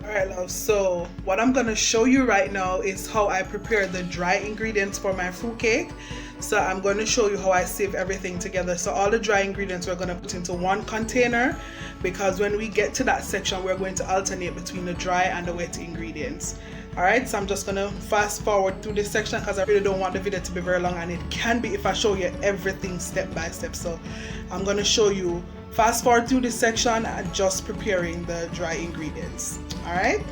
Alright love, so what I'm gonna show you right now is how I prepare the dry ingredients for my fruit cake. So I'm going to show you how I sieve everything together. So all the dry ingredients we're going to put into one container, because when we get to that section we're going to alternate between the dry and the wet ingredients. Alright, so I'm just going to fast forward through this section because I really don't want the video to be very long, and it can be if I show you everything step by step. So I'm going to show you fast forward through this section and just preparing the dry ingredients. Alright.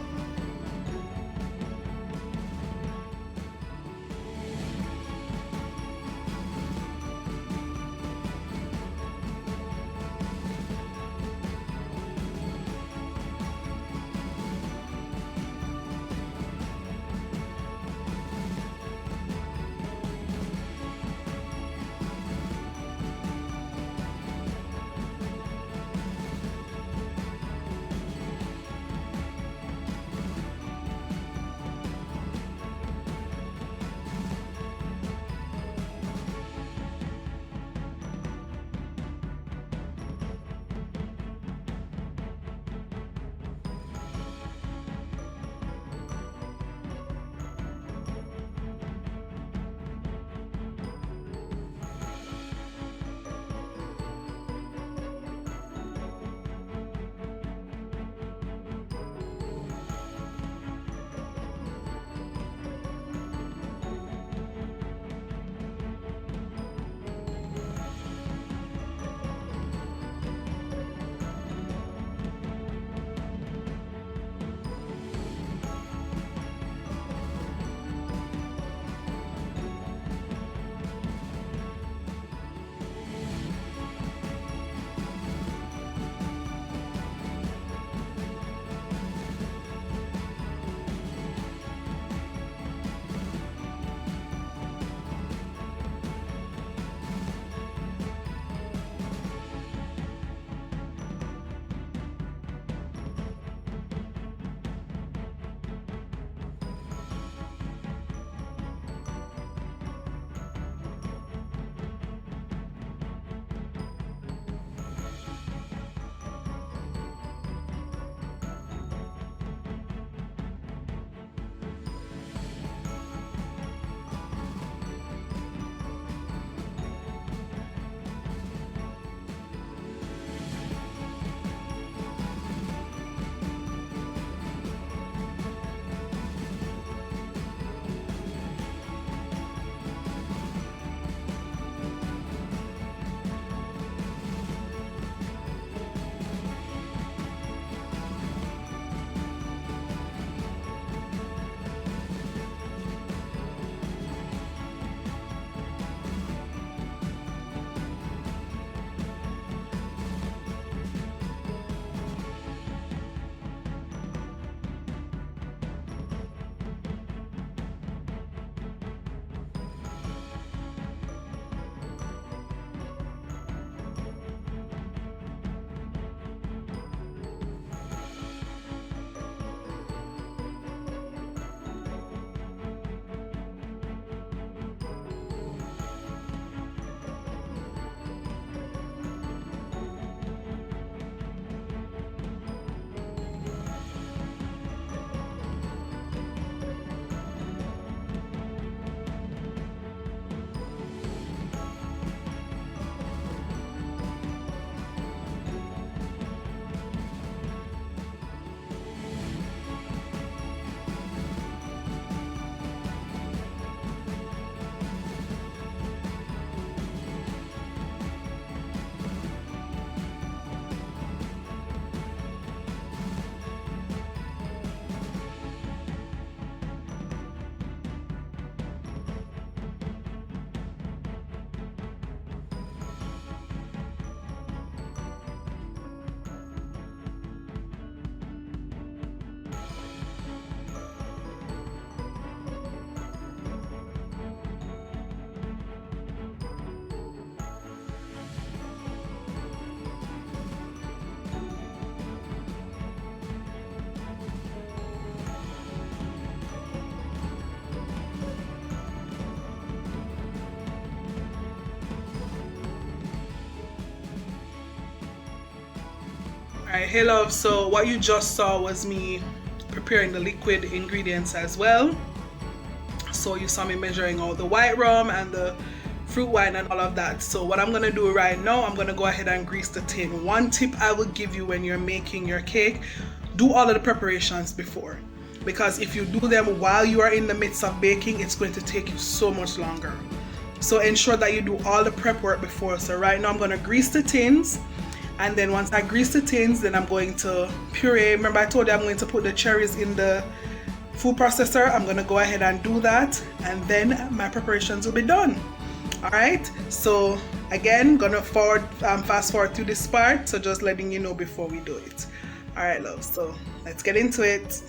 Alright, hey love, so what you just saw was me preparing the liquid ingredients as well. So you saw me measuring all the white rum and the fruit wine and all of that. So what I'm gonna do right now, I'm gonna go ahead and grease the tin. One tip I will give you when you're making your cake, do all of the preparations before, because if you do them while you are in the midst of baking, it's going to take you so much longer. So ensure that you do all the prep work before. So right now I'm gonna grease the tins, and then once I grease the tins, then I'm going to puree. Remember I told you I'm going to put the cherries in the food processor. I'm gonna go ahead and do that, and then my preparations will be done. All right, so again, gonna fast forward through this part, so just letting you know before we do it. All right, love, so let's get into it.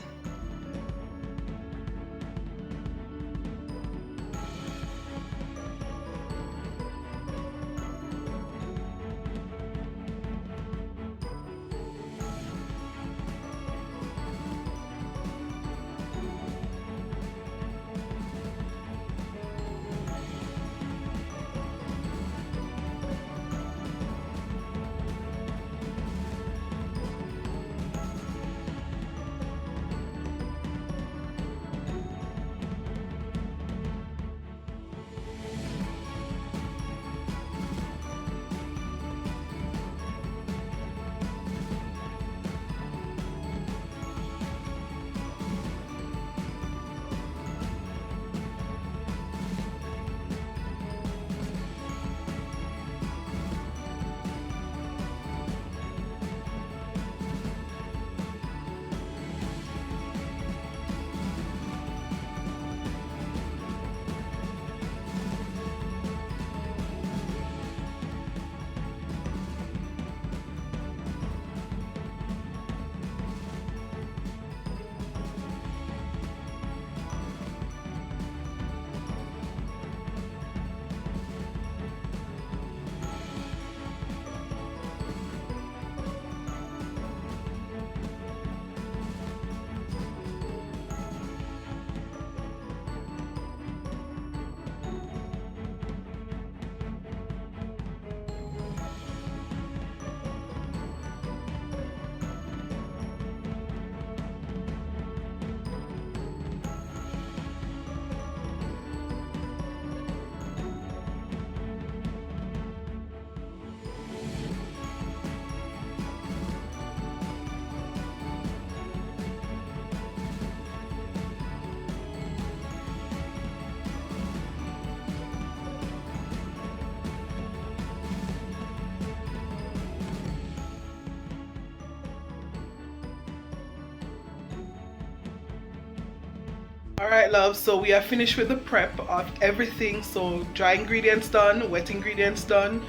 Alright love, so we are finished with the prep of everything. So dry ingredients done, wet ingredients done,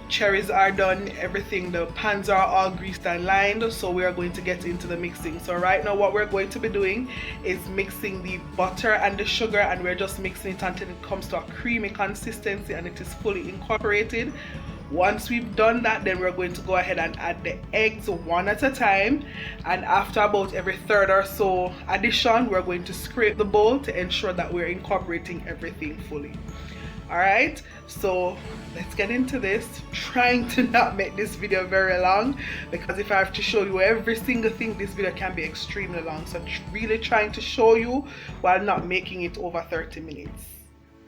cherries are done, everything, the pans are all greased and lined. So we are going to get into the mixing. So right now what we're going to be doing is mixing the butter and the sugar, and we're just mixing it until it comes to a creamy consistency and it is fully incorporated. Once we've done that, then we're going to go ahead and add the eggs one at a time, and after about every third or so addition, we're going to scrape the bowl to ensure that we're incorporating everything fully. All right, so let's get into this. Trying to not make this video very long, because if I have to show you every single thing, this video can be extremely long. So really trying to show you while not making it over 30 minutes.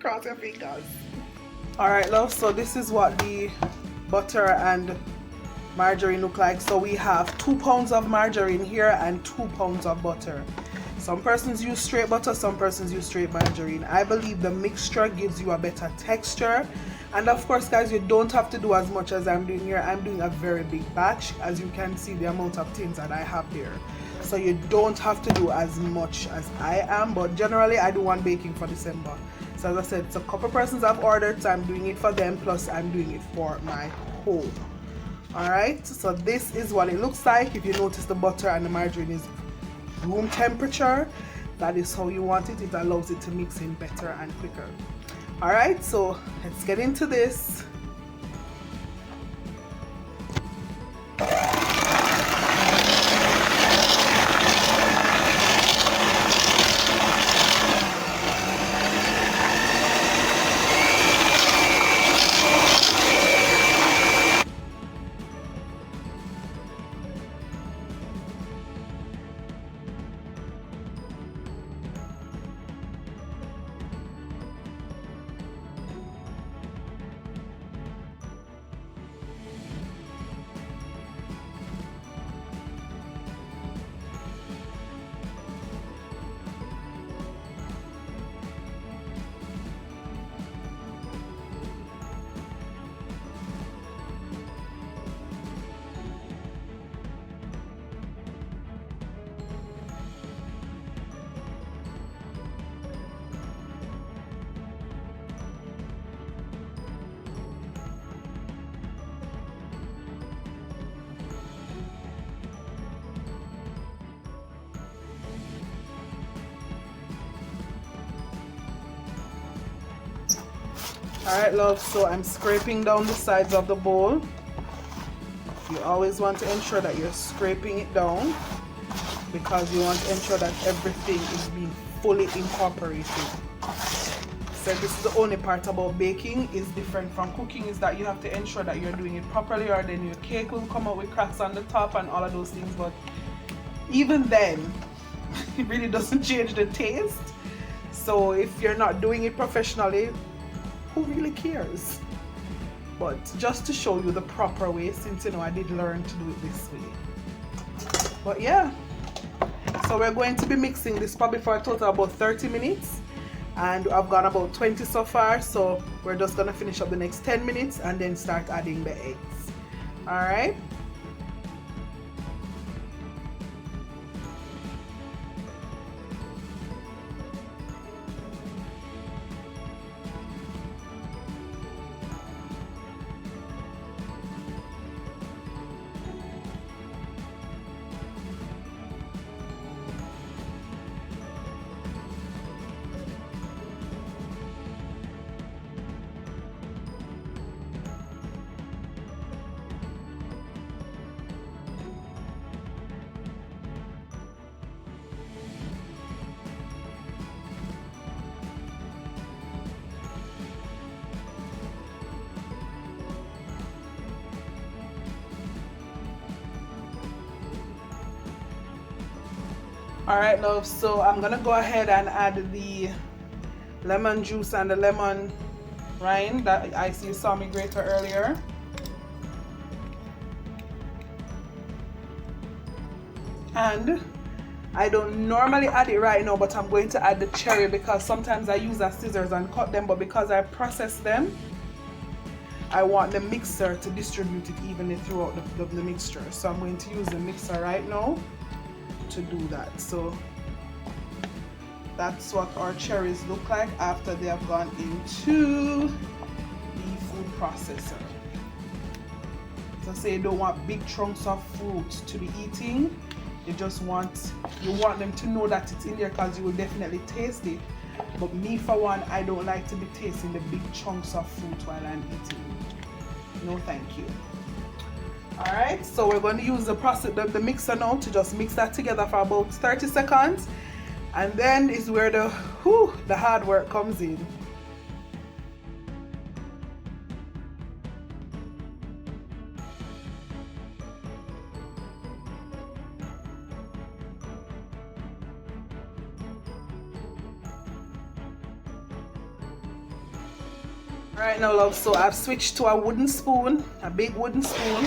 Cross your fingers. Alright love, so this is what the butter and margarine look like. So we have 2 pounds of margarine here and 2 pounds of butter. Some persons use straight butter, some persons use straight margarine. I believe the mixture gives you a better texture. And of course guys, you don't have to do as much as I'm doing here. I'm doing a very big batch, as you can see the amount of things that I have there. So you don't have to do as much as I am, but generally I do one baking for December. So as I said, it's a couple persons have ordered, so I'm doing it for them, plus I'm doing it for my home. Alright, so this is what it looks like. If you notice, the butter and the margarine is room temperature. That is how you want it. It allows it to mix in better and quicker. Alright, so let's get into this. Alright love, so I'm scraping down the sides of the bowl. You always want to ensure that you're scraping it down because you want to ensure that everything is being fully incorporated. So this is the only part about baking is different from cooking, is that you have to ensure that you're doing it properly, or then your cake will come out with cracks on the top and all of those things. But even then, it really doesn't change the taste. So if you're not doing it professionally, who really cares? But just to show you the proper way, since you know I did learn to do it this way. But yeah, so we're going to be mixing this probably for a total of about 30 minutes, and I've gone about 20 so far, so we're just gonna finish up the next 10 minutes and then start adding the eggs. All right. All right love, so I'm gonna go ahead and add the lemon juice and the lemon rind that I see you saw me grate earlier. And I don't normally add it right now, but I'm going to add the cherry because sometimes I use a scissors and cut them, but because I process them, I want the mixer to distribute it evenly throughout the mixture. So I'm going to use the mixer right now to do that. So that's what our cherries look like after they have gone into the food processor. So say you don't want big chunks of fruit to be eating, you want them to know that it's in there because you will definitely taste it. But me for one, I don't like to be tasting the big chunks of fruit while I'm eating. No thank you. Alright, so we're going to use the mixer now to just mix that together for about 30 seconds, and then is where the hard work comes in. Right now love, so I've switched to a wooden spoon, a big wooden spoon,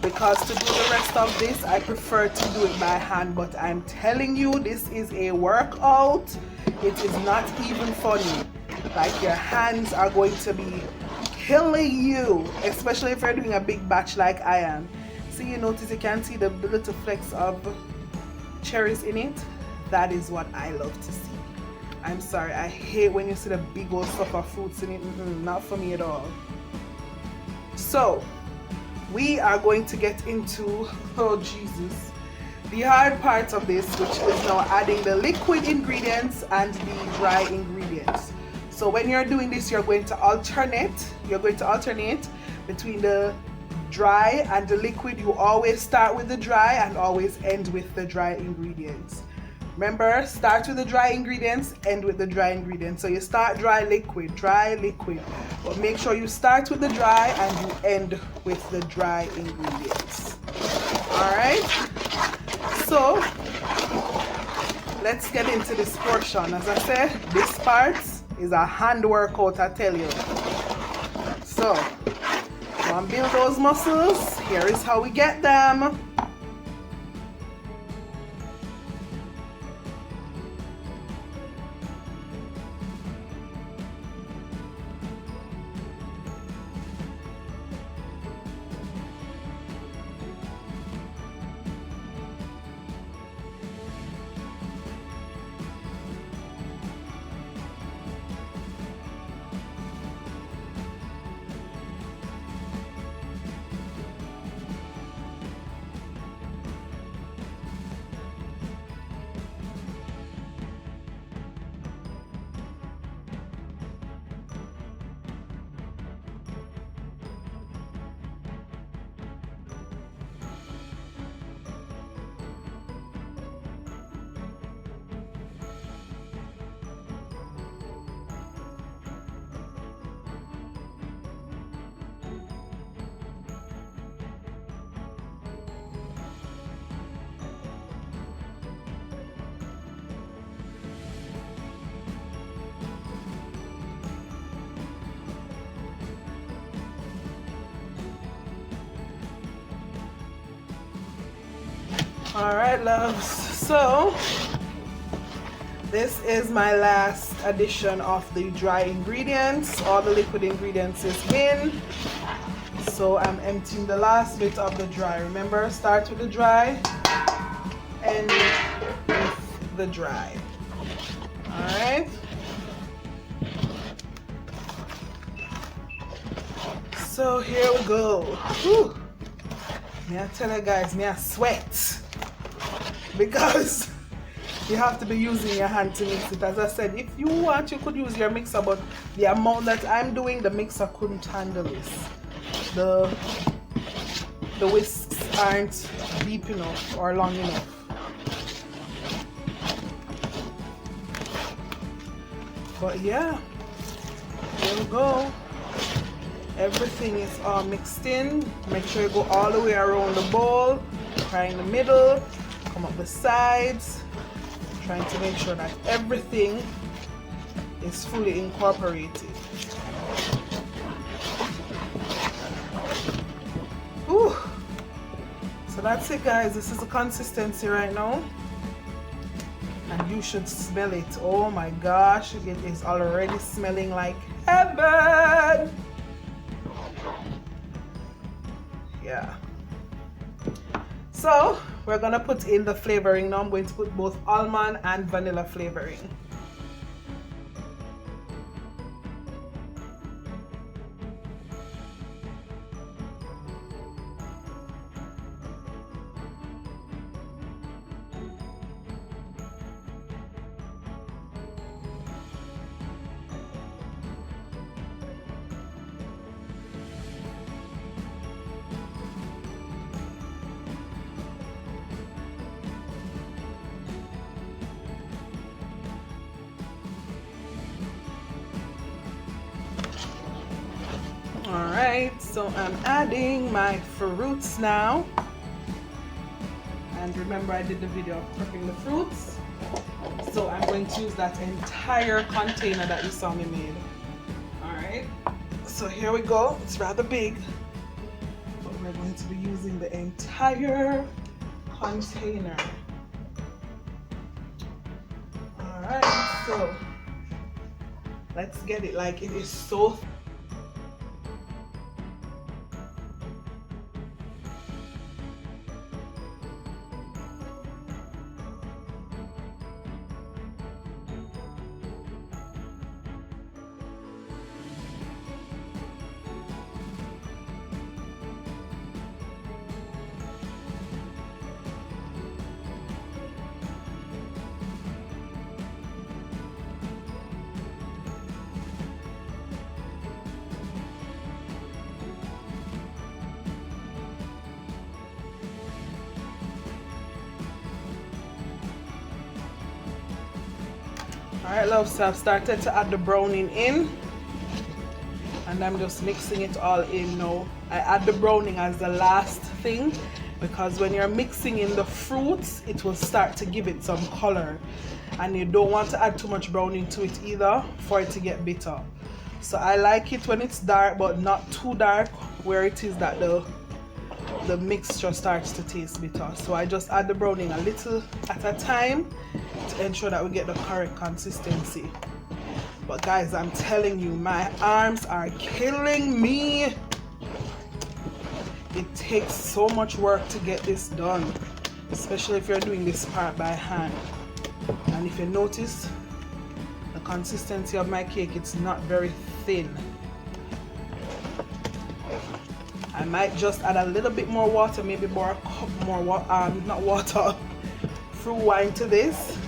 because to do the rest of this I prefer to do it by hand. But I'm telling you, this is a workout. It is not even funny. Like, your hands are going to be killing you, especially if you're doing a big batch like I am. See, you notice you can see the little flecks of cherries in it. That is what I love to see. I'm sorry, I hate when you see the big old stuff of fruits in it. Not for me at all. So we are going to get into, oh Jesus, the hard part of this, which is now adding the liquid ingredients and the dry ingredients. So when you're doing this, you're going to alternate between the dry and the liquid. You always start with the dry and always end with the dry ingredients. Remember, start with the dry ingredients, end with the dry ingredients. So you start dry, liquid, but make sure you start with the dry and you end with the dry ingredients. Alright, so let's get into this portion. As I said, this part is a hand workout, I tell you. So, want to build those muscles? Here is how we get them. All right, loves. So this is my last addition of the dry ingredients. All the liquid ingredients is in. So I'm emptying the last bit of the dry. Remember, start with the dry, end with the dry. All right. So here we go. Whew. May I tell you guys, may I sweat because you have to be using your hand to mix it. As I said, if you want, you could use your mixer, but the amount that I'm doing, the mixer couldn't handle this. The whisks aren't deep enough or long enough. But yeah, here we go. Everything is all mixed in. Make sure you go all the way around the bowl, try in the middle, come up the sides, trying to make sure that everything is fully incorporated. Whew. So that's it, guys. This is the consistency right now. And you should smell it. Oh my gosh, it is already smelling like heaven. Yeah. So we're gonna put in the flavoring now. I'm going to put both almond and vanilla flavoring. Alright, so I'm adding my fruits now. And remember, I did the video of prepping the fruits. So I'm going to use that entire container that you saw me made. Alright, so here we go. It's rather big, but we're going to be using the entire container. Alright, so let's get it. Like, it is so Alright, love, so I've started to add the browning in, and I'm just mixing it all in now. I add the browning as the last thing because when you're mixing in the fruits, it will start to give it some color, and you don't want to add too much browning to it either for it to get bitter. So I like it when it's dark but not too dark, where it is that the mixture starts to taste bitter. So I just add the browning a little at a time to ensure that we get the correct consistency. But guys, I'm telling you, my arms are killing me. It takes so much work to get this done, especially if you're doing this part by hand. And if you notice, the consistency of my cake, it's not very thin. I might just add a little bit more water, maybe more a cup more water, not water, fruit wine to this.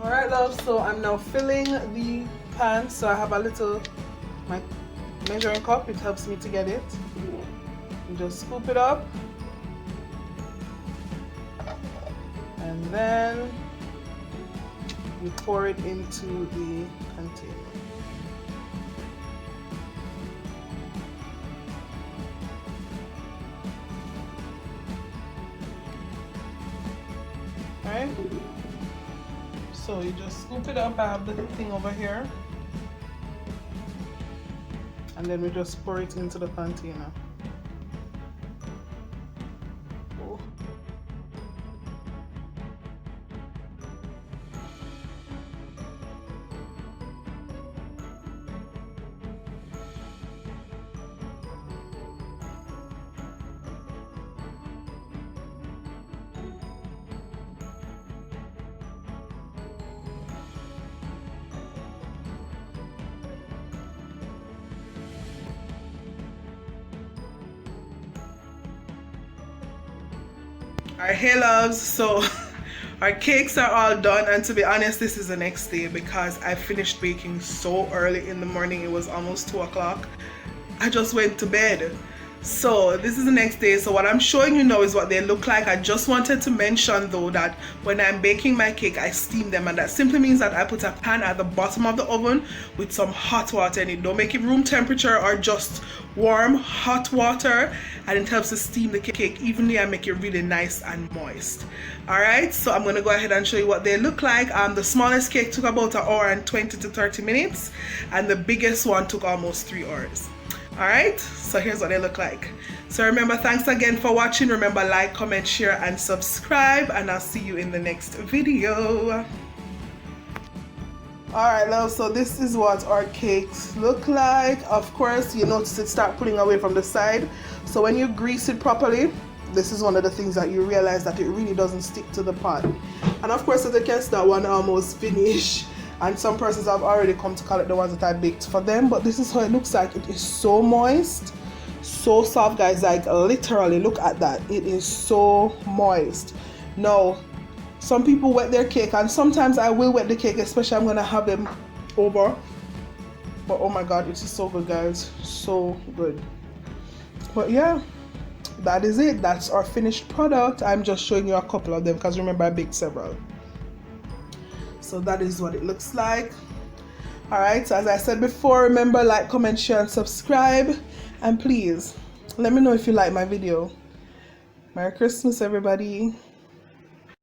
Alright love, so I'm now filling the pan. So I have a little, my measuring cup, it helps me to get it. You just scoop it up. And then you pour it into the container. Alright, so you just scoop it up. I have the thing over here, and then we just pour it into the container. Oh. Alright, hey loves, so our cakes are all done, and to be honest, this is the next day because I finished baking so early in the morning. It was almost 2 o'clock. I just went to bed. So this is the next day. So what I'm showing you now is what they look like. I just wanted to mention though that when I'm baking my cake, I steam them, and that simply means that I put a pan at the bottom of the oven with some hot water in it. Don't make it room temperature or just warm hot water, and it helps to steam the cake evenly and make it really nice and moist. Alright, so I'm going to go ahead and show you what they look like. The smallest cake took about 1 hour and 20 to 30 minutes, and the biggest one took almost 3 hours. Alright, so here's what they look like. So remember, thanks again for watching. Remember, like, comment, share, and subscribe, and I'll see you in the next video. Alright love, so this is what our cakes look like. Of course, you notice it start pulling away from the side. So when you grease it properly, this is one of the things that you realize that it really doesn't stick to the pot. And of course, as you can see, that one almost finished. And some persons have already come to collect the ones that I baked for them. But this is how it looks like. It is so moist, so soft, guys. Like literally, look at that. It is so moist. Now, some people wet their cake, and sometimes I will wet the cake, especially I'm gonna have them over. But oh my god, it is so good, guys. So good. But yeah, that is it. That's our finished product. I'm just showing you a couple of them because remember, I baked several. So that is what it looks like. Alright, so as I said before, remember, like, comment, share, and subscribe. And please, let me know if you like my video. Merry Christmas, everybody.